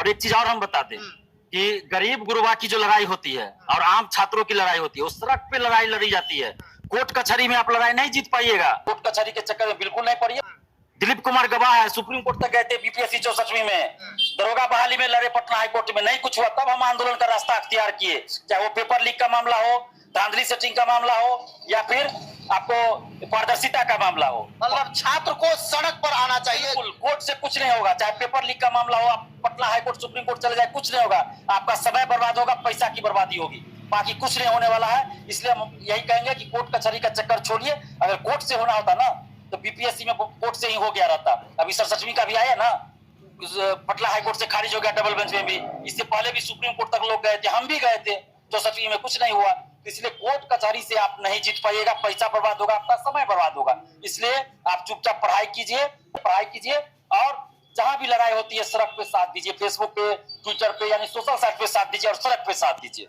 और एक चीज और हम बता दें कि गरीब गुरबा की जो लड़ाई होती है और आम छात्रों की लड़ाई होती है, उस सड़क पे लड़ाई लड़ी जाती है। कोर्ट कचहरी में आप लड़ाई नहीं जीत पाइएगा, कोर्ट कचहरी के चक्कर में बिल्कुल नहीं पड़िए। दिलीप कुमार गवाह है, सुप्रीम कोर्ट तक गए थे बीपीएससी 64वीं में, दरोगा बहाली में लड़े पटना हाईकोर्ट में, नहीं कुछ हुआ, तब हम आंदोलन का रास्ता अख्तियार किए। चाहे वो पेपर लीक का मामला हो, धांधली सेटिंग का मामला हो, या फिर आपको पारदर्शिता का मामला हो। मतलब छात्र को सड़क पर आना चाहिए। कोर्ट से कुछ नहीं होगा, चाहे पेपर लीक का मामला हो, आप पटना हाईकोर्ट सुप्रीम कोर्ट चले जाए, कुछ नहीं होगा। आपका समय बर्बाद होगा, पैसा की बर्बादी होगी, बाकी कुछ नहीं होने वाला है। इसलिए हम यही कहेंगे कि कोर्ट कचहरी का चक्कर छोड़िए। अगर कोर्ट से होना होता ना तो बीपीएससी में कोर्ट से ही हो गया रहता। अभी 67वीं का भी आया ना, पटना हाईकोर्ट से खारिज हो गया, डबल बेंच में भी। इससे पहले भी सुप्रीम कोर्ट तक लोग गए थे, हम भी गए थे, 64वीं में कुछ नहीं हुआ। इसलिए कोर्ट कचहरी से आप नहीं जीत पाइएगा, पैसा बर्बाद होगा, आपका समय बर्बाद होगा। इसलिए आप चुपचाप पढ़ाई कीजिए और जहां भी लड़ाई होती है सड़क पे साथ दीजिए, फेसबुक पे, ट्विटर पे, यानी सोशल साइट पे साथ दीजिए और सड़क पे साथ दीजिए।